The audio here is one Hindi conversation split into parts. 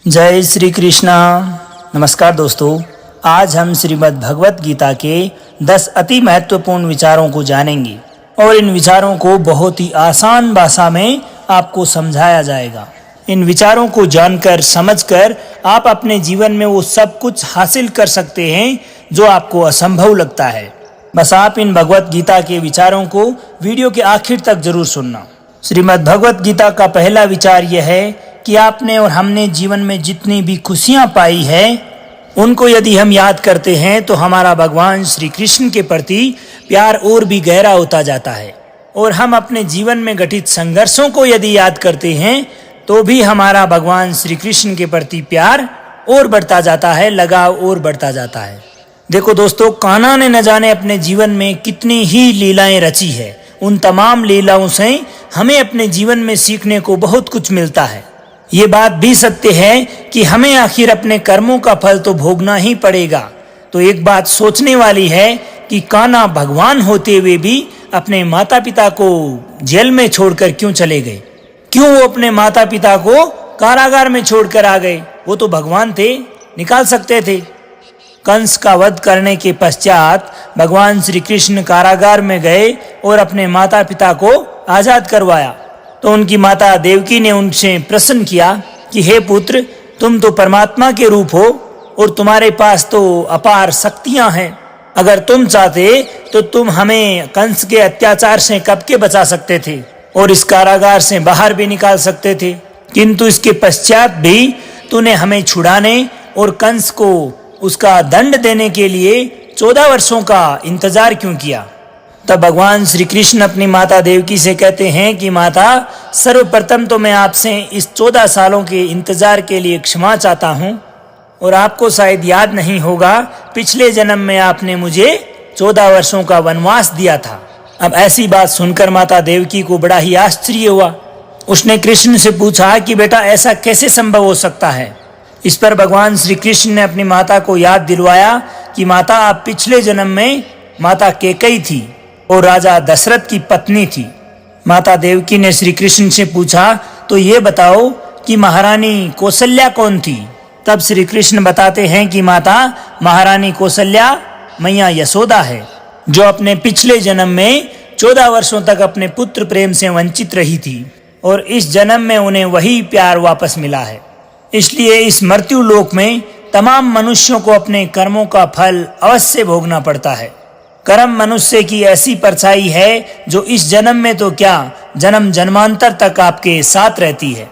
जय श्री कृष्णा। नमस्कार दोस्तों, आज हम श्रीमद् भगवत गीता के 10 अति महत्वपूर्ण विचारों को जानेंगे और इन विचारों को बहुत ही आसान भाषा में आपको समझाया जाएगा। इन विचारों को जानकर समझकर आप अपने जीवन में वो सब कुछ हासिल कर सकते हैं जो आपको असंभव लगता है। बस आप इन भगवत गीता के विचारों को वीडियो के आखिर तक जरूर सुनना। श्रीमद् भगवत गीता का पहला विचार यह है कि आपने और हमने जीवन में जितनी भी खुशियां पाई है उनको यदि हम याद करते हैं तो हमारा भगवान श्री कृष्ण के प्रति प्यार और भी गहरा होता जाता है, और हम अपने जीवन में घटित संघर्षों को यदि याद करते हैं तो भी हमारा भगवान श्री कृष्ण के प्रति प्यार और बढ़ता जाता है, लगाव और बढ़ता जाता है। देखो दोस्तों, कान्हा ने न जाने अपने जीवन में कितनी ही लीलाएं रची है। उन तमाम लीलाओं से हमें अपने जीवन में सीखने को बहुत कुछ मिलता है। ये बात भी सत्य है कि हमें आखिर अपने कर्मों का फल तो भोगना ही पड़ेगा। तो एक बात सोचने वाली है कि कान्हा भगवान होते हुए भी अपने माता पिता को जेल में छोड़कर क्यों चले गए? क्यों वो अपने माता पिता को कारागार में छोड़कर आ गए? वो तो भगवान थे, निकाल सकते थे। कंस का वध करने के पश्चात भगवान श्री कृष्ण कारागार में गए और अपने माता पिता को आजाद करवाया। तो उनकी माता देवकी ने उनसे प्रश्न किया कि हे पुत्र, तुम तो परमात्मा के रूप हो और तुम्हारे पास तो अपार शक्तियां हैं। अगर तुम चाहते तो तुम हमें कंस के अत्याचार से कब के बचा सकते थे और इस कारागार से बाहर भी निकाल सकते थे, किंतु इसके पश्चात भी तूने हमें छुड़ाने और कंस को उसका दंड देने के लिए 14 वर्षों का इंतजार क्यों किया? तब भगवान श्री कृष्ण अपनी माता देवकी से कहते हैं कि माता, सर्वप्रथम तो मैं आपसे इस 14 सालों के इंतजार के लिए क्षमा चाहता हूँ, और आपको शायद याद नहीं होगा, पिछले जन्म में आपने मुझे 14 वर्षों का वनवास दिया था। अब ऐसी बात सुनकर माता देवकी को बड़ा ही आश्चर्य हुआ। उसने कृष्ण से पूछा कि बेटा, ऐसा कैसे संभव हो सकता है? इस पर भगवान श्री कृष्ण ने अपनी माता को याद दिलवाया कि माता, आप पिछले जन्म में माता कैकेयी थी और राजा दशरथ की पत्नी थी। माता देवकी ने श्री कृष्ण से पूछा, तो ये बताओ कि महारानी कौशल्या कौन थी? तब श्री कृष्ण बताते हैं कि माता, महारानी कौशल्या मैया यशोदा है, जो अपने पिछले जन्म में 14 वर्षों तक अपने पुत्र प्रेम से वंचित रही थी, और इस जन्म में उन्हें वही प्यार वापस मिला है। इसलिए इस मृत्यु लोक में तमाम मनुष्यों को अपने कर्मों का फल अवश्य भोगना पड़ता है। कर्म मनुष्य की ऐसी परछाई है जो इस जन्म में तो क्या, जन्म जन्मांतर तक आपके साथ रहती है।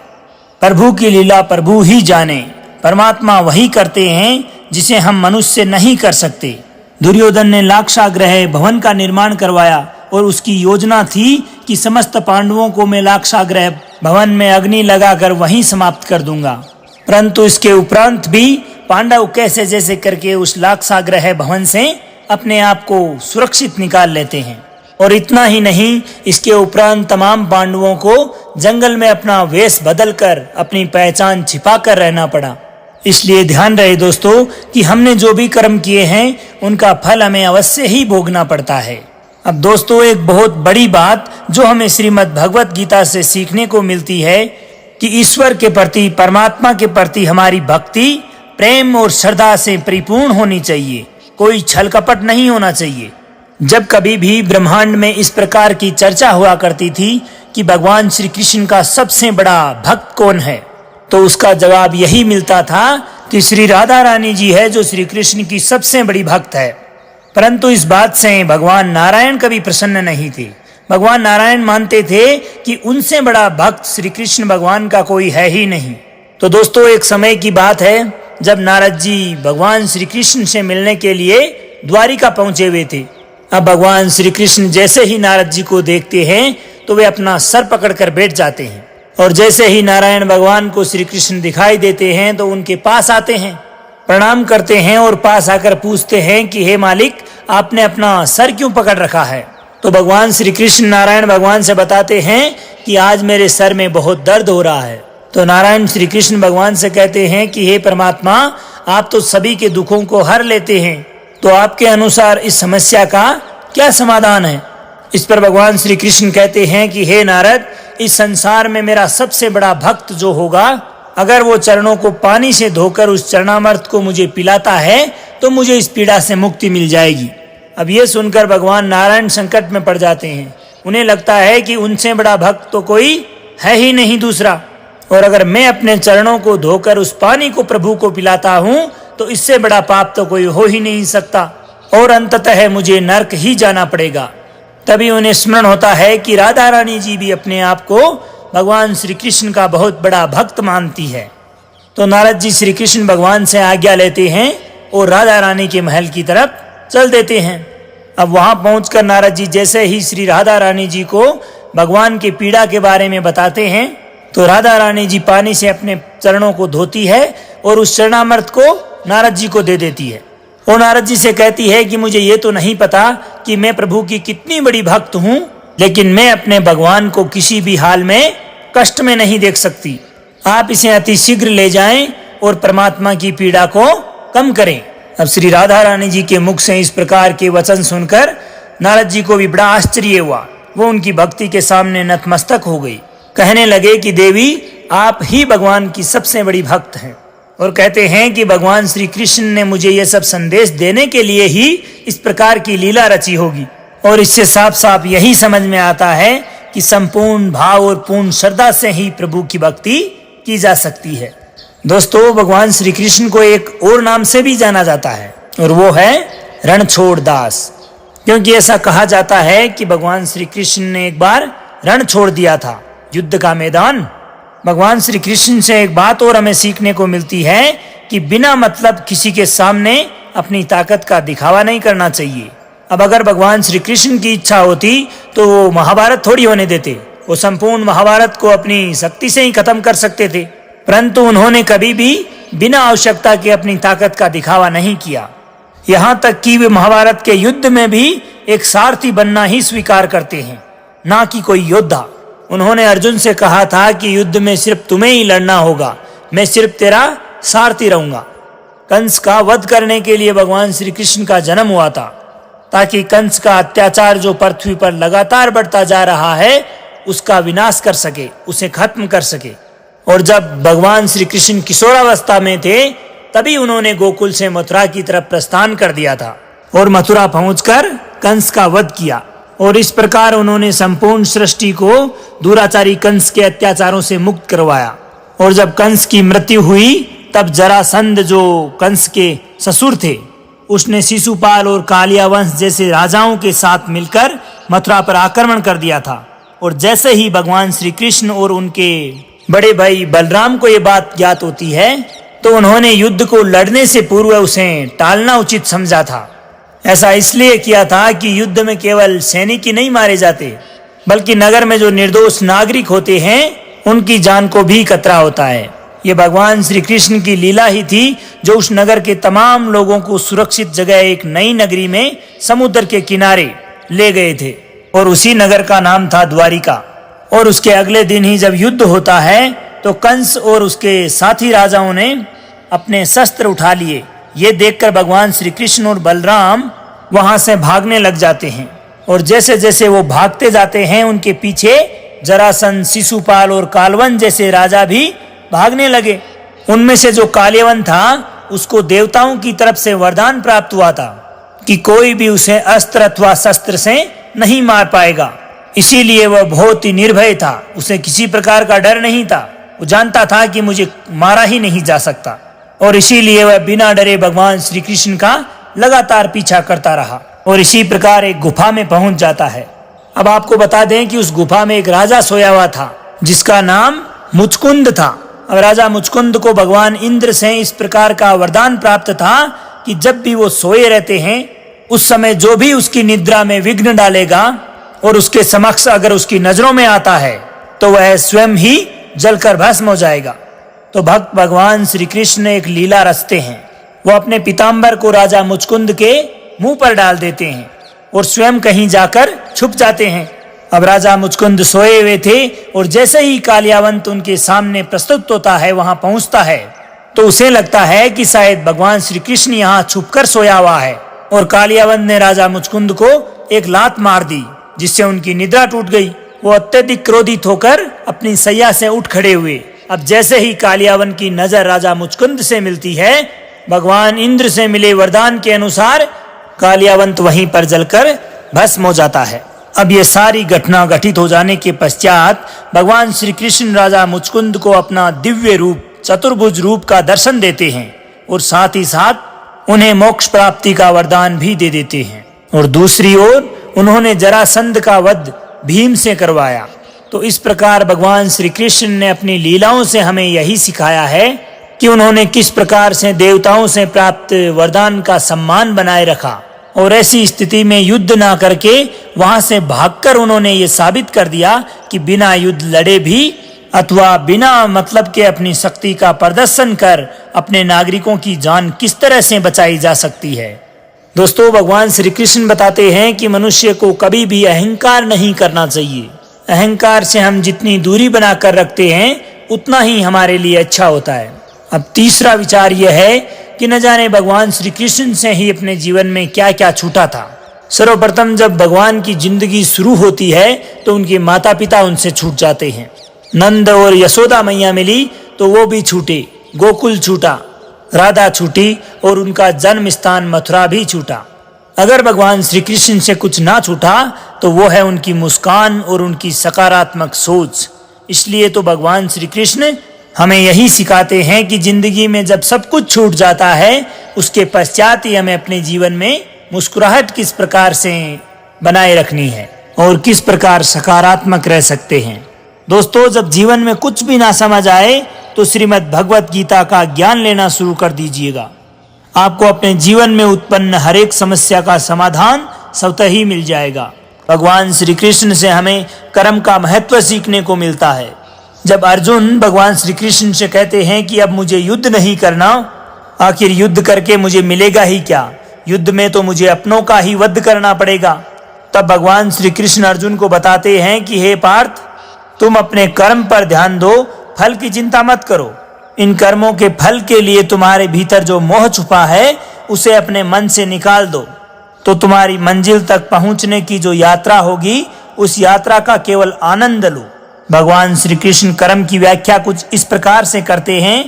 प्रभु की लीला प्रभु ही जाने। परमात्मा वही करते हैं जिसे हम मनुष्य नहीं कर सकते। दुर्योधन ने लाक्षागृह भवन का निर्माण करवाया और उसकी योजना थी कि समस्त पांडवों को मैं लाक्षागृह भवन में अग्नि लगाकर वहीं समाप्त कर दूंगा, परंतु इसके उपरांत भी पांडव कैसे जैसे करके उस लाक्षागृह भवन से अपने आप को सुरक्षित निकाल लेते हैं। और इतना ही नहीं, इसके उपरांत तमाम पांडवों को जंगल में अपना वेश बदलकर अपनी पहचान छिपाकर रहना पड़ा। इसलिए ध्यान रहे दोस्तों कि हमने जो भी कर्म किए हैं उनका फल हमें अवश्य ही भोगना पड़ता है। अब दोस्तों, एक बहुत बड़ी बात जो हमें श्रीमद् भगवत गीता से सीखने को मिलती है कि ईश्वर के प्रति, परमात्मा के प्रति हमारी भक्ति प्रेम और श्रद्धा से परिपूर्ण होनी चाहिए। कोई छल कपट नहीं होना चाहिए। जब कभी भी ब्रह्मांड में इस प्रकार की चर्चा हुआ करती थी कि भगवान श्री कृष्ण का सबसे बड़ा भक्त कौन है, तो उसका जवाब यही मिलता था कि श्री राधा रानी जी है जो श्री कृष्ण की सबसे बड़ी भक्त है। परंतु इस बात से भगवान नारायण कभी प्रसन्न नहीं थे। भगवान नारायण मानते थे कि उनसे बड़ा भक्त श्री कृष्ण भगवान का कोई है ही नहीं। तो दोस्तों, एक समय की बात है जब नारद जी भगवान श्री कृष्ण से मिलने के लिए द्वारिका पहुंचे हुए थे। अब भगवान श्री कृष्ण जैसे ही नारद जी को देखते हैं तो वे अपना सर पकड़कर बैठ जाते हैं, और जैसे ही नारायण भगवान को श्री कृष्ण दिखाई देते हैं तो उनके पास आते हैं, प्रणाम करते हैं और पास आकर पूछते हैं कि हे मालिक, आपने अपना सर क्यों पकड़ रखा है? तो भगवान श्री कृष्ण नारायण भगवान से बताते हैं कि आज मेरे सर में बहुत दर्द हो रहा है। तो नारायण श्री कृष्ण भगवान से कहते हैं कि हे परमात्मा, आप तो सभी के दुखों को हर लेते हैं, तो आपके अनुसार इस समस्या का क्या समाधान है? इस पर भगवान श्री कृष्ण कहते हैं कि हे नारद, इस संसार में मेरा सबसे बड़ा भक्त जो होगा, अगर वो चरणों को पानी से धोकर उस चरणामृत को मुझे पिलाता है तो मुझे इस पीड़ा से मुक्ति मिल जाएगी। अब ये सुनकर भगवान नारायण संकट में पड़ जाते हैं। उन्हें लगता है कि उनसे बड़ा भक्त तो कोई है ही नहीं दूसरा, और अगर मैं अपने चरणों को धोकर उस पानी को प्रभु को पिलाता हूँ तो इससे बड़ा पाप तो कोई हो ही नहीं सकता, और अंततः मुझे नरक ही जाना पड़ेगा। तभी उन्हें स्मरण होता है कि राधा रानी जी भी अपने आप को भगवान श्री कृष्ण का बहुत बड़ा भक्त मानती है। तो नारद जी श्री कृष्ण भगवान से आज्ञा लेते हैं और राधा रानी के महल की तरफ चल देते हैं। अब वहां पहुंचकर नारद जी जैसे ही श्री राधा रानी जी को भगवान की पीड़ा के बारे में बताते हैं तो राधा रानी जी पानी से अपने चरणों को धोती है और उस चरणामृत को नारद जी को दे देती है। और नारद जी से कहती है कि मुझे ये तो नहीं पता कि मैं प्रभु की कितनी बड़ी भक्त हूँ, लेकिन मैं अपने भगवान को किसी भी हाल में कष्ट में नहीं देख सकती। आप इसे अति शीघ्र ले जाएं और परमात्मा की पीड़ा को कम करें। अब श्री राधा रानी जी के मुख से इस प्रकार के वचन सुनकर नारद जी को भी बड़ा आश्चर्य हुआ। वो उनकी भक्ति के सामने नतमस्तक हो गई। कहने लगे कि देवी, आप ही भगवान की सबसे बड़ी भक्त हैं, और कहते हैं कि भगवान श्री कृष्ण ने मुझे ये सब संदेश देने के लिए ही इस प्रकार की लीला रची होगी। और इससे साफ साफ यही समझ में आता है कि संपूर्ण भाव और पूर्ण श्रद्धा से ही प्रभु की भक्ति की जा सकती है। दोस्तों, भगवान श्री कृष्ण को एक और नाम से भी जाना जाता है, और वो है रणछोड़ दास। क्योंकि ऐसा कहा जाता है कि भगवान श्री कृष्ण ने एक बार रण छोड़ दिया था, युद्ध का मैदान। भगवान श्री कृष्ण से एक बात और हमें सीखने को मिलती है कि बिना मतलब किसी के सामने अपनी ताकत का दिखावा नहीं करना चाहिए। अब अगर भगवान श्री कृष्ण की इच्छा होती तो वो महाभारत थोड़ी होने देते। वो संपूर्ण महाभारत को अपनी शक्ति से ही खत्म कर सकते थे, परंतु उन्होंने कभी भी बिना आवश्यकता के अपनी ताकत का दिखावा नहीं किया। यहाँ तक कि वे महाभारत के युद्ध में भी एक सारथी बनना ही स्वीकार करते हैं, ना कि कोई योद्धा। उन्होंने अर्जुन से कहा था कि युद्ध में सिर्फ तुम्हें ही लड़ना होगा, मैं सिर्फ तेरा सारथी रहूंगा। कंस का वध करने के लिए भगवान श्री कृष्ण का जन्म हुआ था, ताकि कंस का अत्याचार जो पृथ्वी पर लगातार बढ़ता जा रहा है उसका विनाश कर सके, उसे खत्म कर सके। और जब भगवान श्री कृष्ण किशोरावस्था में थे तभी उन्होंने गोकुल से मथुरा की तरफ प्रस्थान कर दिया था और मथुरा पहुंचकर कंस का वध किया। और इस प्रकार उन्होंने संपूर्ण सृष्टि को दुराचारी कंस के अत्याचारों से मुक्त करवाया। और जब कंस की मृत्यु हुई तब जरासंध जो कंस के ससुर थे, उसने शिशुपाल और कालिया वंश जैसे राजाओं के साथ मिलकर मथुरा पर आक्रमण कर दिया था। और जैसे ही भगवान श्री कृष्ण और उनके बड़े भाई बलराम को ये बात ज्ञात होती है तो उन्होंने युद्ध को लड़ने से पूर्व उसे टालना उचित समझा था। ऐसा इसलिए किया था कि युद्ध में केवल सैनिक ही नहीं मारे जाते, बल्कि नगर में जो निर्दोष नागरिक होते हैं उनकी जान को भी खतरा होता है। ये भगवान श्री कृष्ण की लीला ही थी जो उस नगर के तमाम लोगों को सुरक्षित जगह एक नई नगरी में समुद्र के किनारे ले गए थे, और उसी नगर का नाम था द्वारिका। और उसके अगले दिन ही जब युद्ध होता है तो कंस और उसके साथी राजाओं ने अपने शस्त्र उठा लिए। ये देखकर भगवान श्री कृष्ण और बलराम वहां से भागने लग जाते हैं। और जैसे जैसे वो भागते जाते हैं उनके पीछे जरासंध, शिशुपाल और कालवन जैसे राजा भी भागने लगे। उनमें से जो काल्यवन था उसको देवताओं की तरफ से वरदान प्राप्त हुआ था कि कोई भी उसे अस्त्र अथवा शस्त्र से नहीं मार पाएगा। इसीलिए वह बहुत ही निर्भय था, उसे किसी प्रकार का डर नहीं था। वो जानता था कि मुझे मारा ही नहीं जा सकता, और इसीलिए वह बिना डरे भगवान श्री कृष्ण का लगातार पीछा करता रहा और इसी प्रकार एक गुफा में पहुंच जाता है। अब आपको बता दें कि उस गुफा में एक राजा सोया हुआ था जिसका नाम मुचकुंद था। अब राजा मुचकुंद को भगवान इंद्र से इस प्रकार का वरदान प्राप्त था कि जब भी वो सोए रहते हैं उस समय जो भी उसकी निद्रा में विघ्न डालेगा और उसके समक्ष अगर उसकी नजरों में आता है तो वह स्वयं ही जलकर भस्म हो जाएगा। तो भक्त भगवान श्री कृष्ण एक लीला रचते हैं। वो अपने पीताम्बर को राजा मुचकुंद के मुंह पर डाल देते हैं और स्वयं कहीं जाकर छुप जाते हैं। अब राजा मुचकुंद सोए हुए थे और जैसे ही कालियावंत उनके सामने प्रस्तुत होता है, वहां पहुंचता है, तो उसे लगता है कि शायद भगवान श्री कृष्ण यहाँ छुपकर सोया हुआ है। और कालियावंत ने राजा मुचकुंद को एक लात मार दी जिससे उनकी निद्रा टूट गई। वो अत्यधिक क्रोधित होकर अपनी सैया से उठ खड़े हुए अब जैसे ही कालियावन की नजर राजा मुचकुंद से मिलती है, भगवान इंद्र से मिले वरदान के अनुसार कालियावंत वहीं पर जलकर भस्म हो जाता है। अब ये सारी घटना घटित हो जाने के पश्चात भगवान श्री कृष्ण राजा मुचकुंद को अपना दिव्य रूप चतुर्भुज रूप का दर्शन देते हैं और साथ ही साथ उन्हें मोक्ष प्राप्ति का वरदान भी दे देते हैं। और दूसरी ओर उन्होंने जरासंध का वध भीम से करवाया। तो इस प्रकार भगवान श्री कृष्ण ने अपनी लीलाओं से हमें यही सिखाया है कि उन्होंने किस प्रकार से देवताओं से प्राप्त वरदान का सम्मान बनाए रखा और ऐसी स्थिति में युद्ध ना करके वहां से भागकर उन्होंने ये साबित कर दिया कि बिना युद्ध लड़े भी अथवा बिना मतलब के अपनी शक्ति का प्रदर्शन कर अपने नागरिकों की जान किस तरह से बचाई जा सकती है। दोस्तों, भगवान श्री कृष्ण बताते हैं कि मनुष्य को कभी भी अहंकार नहीं करना चाहिए। अहंकार से हम जितनी दूरी बनाकर रखते हैं उतना ही हमारे लिए अच्छा होता है। अब तीसरा विचार यह है कि न जाने भगवान श्री कृष्ण से ही अपने जीवन में क्या क्या छूटा था। सर्वप्रथम जब भगवान की जिंदगी शुरू होती है तो उनके माता पिता उनसे छूट जाते हैं। नंद और यशोदा मैया मिली तो वो भी छूटे, गोकुल छूटा, राधा छूटी और उनका जन्म स्थान मथुरा भी छूटा। अगर भगवान श्री कृष्ण से कुछ ना छूटा तो वो है उनकी मुस्कान और उनकी सकारात्मक सोच। इसलिए तो भगवान श्री कृष्ण हमें यही सिखाते हैं कि जिंदगी में जब सब कुछ छूट जाता है उसके पश्चात ही हमें अपने जीवन में मुस्कुराहट किस प्रकार से बनाए रखनी है और किस प्रकार सकारात्मक रह सकते हैं। दोस्तों, जब जीवन में कुछ भी ना समझ आए तो श्रीमद् भगवत गीता का ज्ञान लेना शुरू कर दीजिएगा। आपको अपने जीवन में उत्पन्न हर एक समस्या का समाधान स्वतः ही मिल जाएगा। भगवान श्री कृष्ण से हमें कर्म का महत्व सीखने को मिलता है। जब अर्जुन भगवान श्री कृष्ण से कहते हैं कि अब मुझे युद्ध नहीं करना, आखिर युद्ध करके मुझे मिलेगा ही क्या, युद्ध में तो मुझे अपनों का ही वध करना पड़ेगा। तब भगवान श्री कृष्ण अर्जुन को बताते हैं कि हे पार्थ, तुम अपने कर्म पर ध्यान दो, फल की चिंता मत करो। इन कर्मों के फल के लिए तुम्हारे भीतर जो मोह छुपा है उसे अपने मन से निकाल दो, तो तुम्हारी मंजिल तक पहुंचने की जो यात्रा होगी उस यात्रा का केवल आनंद लो। भगवान श्री कृष्ण कर्म की व्याख्या कुछ इस प्रकार से करते हैं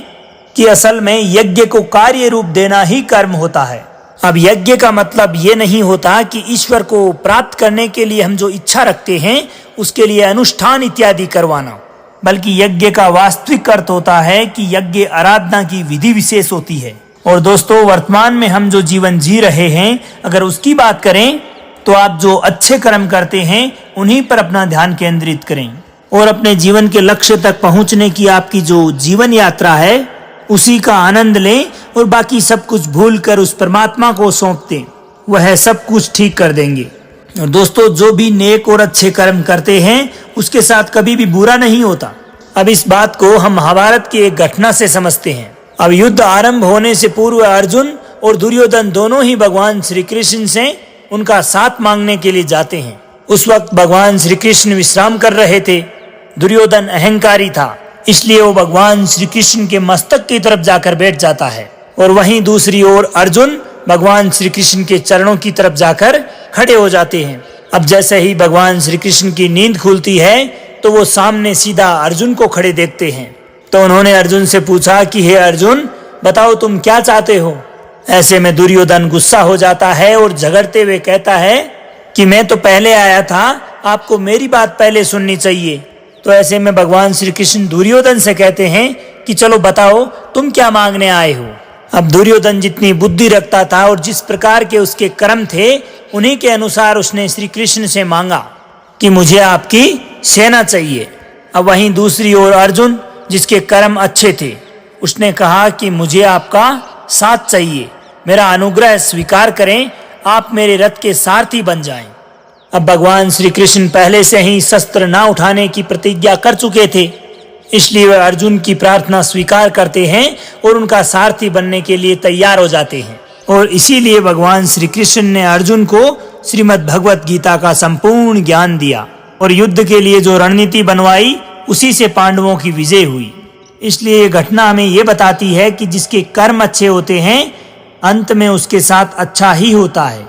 कि असल में यज्ञ को कार्य रूप देना ही कर्म होता है। अब यज्ञ का मतलब ये नहीं होता कि ईश्वर को प्राप्त करने के लिए हम जो इच्छा रखते हैं उसके लिए अनुष्ठान इत्यादि करवाना, बल्कि यज्ञ का वास्तविक अर्थ होता है कि यज्ञ आराधना की विधि विशेष होती है। और दोस्तों, वर्तमान में हम जो जीवन जी रहे हैं अगर उसकी बात करें तो आप जो अच्छे कर्म करते हैं उन्हीं पर अपना ध्यान केंद्रित करें और अपने जीवन के लक्ष्य तक पहुंचने की आपकी जो जीवन यात्रा है उसी का आनंद लें और बाकी सब कुछ भूल कर उस परमात्मा को सौंप दें, वह सब कुछ ठीक कर देंगे। और दोस्तों, जो भी नेक और अच्छे कर्म करते हैं उसके साथ कभी भी बुरा नहीं होता। अब इस बात को हम महाभारत की एक घटना से समझते हैं। अब युद्ध आरंभ होने से पूर्व अर्जुन और दुर्योधन दोनों ही भगवान श्री कृष्ण से उनका साथ मांगने के लिए जाते हैं। उस वक्त भगवान श्री कृष्ण विश्राम कर रहे थे। दुर्योधन अहंकारी था, इसलिए वो भगवान श्री कृष्ण के मस्तक की तरफ जाकर बैठ जाता है और वहीं दूसरी ओर अर्जुन भगवान श्री कृष्ण के चरणों की तरफ जाकर खड़े हो जाते हैं। अब जैसे ही भगवान श्री कृष्ण की नींद खुलती है तो वो सामने सीधा अर्जुन को खड़े देखते हैं। तो उन्होंने अर्जुन से पूछा कि हे अर्जुन, बताओ तुम क्या चाहते हो। ऐसे में दुर्योधन गुस्सा हो जाता है और झगड़ते हुए कहता है कि मैं तो पहले आया था, आपको मेरी बात पहले सुननी चाहिए। तो ऐसे में भगवान श्री कृष्ण दुर्योधन से कहते हैं कि चलो बताओ तुम क्या मांगने आए हो। अब दुर्योधन जितनी बुद्धि रखता था और जिस प्रकार के उसके कर्म थे उन्हीं के अनुसार उसने श्री कृष्ण से मांगा कि मुझे आपकी सेना चाहिए। अब वहीं दूसरी ओर अर्जुन जिसके कर्म अच्छे थे उसने कहा कि मुझे आपका साथ चाहिए, मेरा अनुग्रह स्वीकार करें, आप मेरे रथ के सारथी बन जाएं। अब भगवान श्री कृष्ण पहले से ही शस्त्र ना उठाने की प्रतिज्ञा कर चुके थे, इसलिए वे अर्जुन की प्रार्थना स्वीकार करते हैं और उनका सारथी बनने के लिए तैयार हो जाते हैं। और इसीलिए भगवान श्री कृष्ण ने अर्जुन को श्रीमद् भगवत गीता का संपूर्ण ज्ञान दिया और युद्ध के लिए जो रणनीति बनवाई उसी से पांडवों की विजय हुई। इसलिए ये घटना हमें ये बताती है कि जिसके कर्म अच्छे होते हैं अंत में उसके साथ अच्छा ही होता है।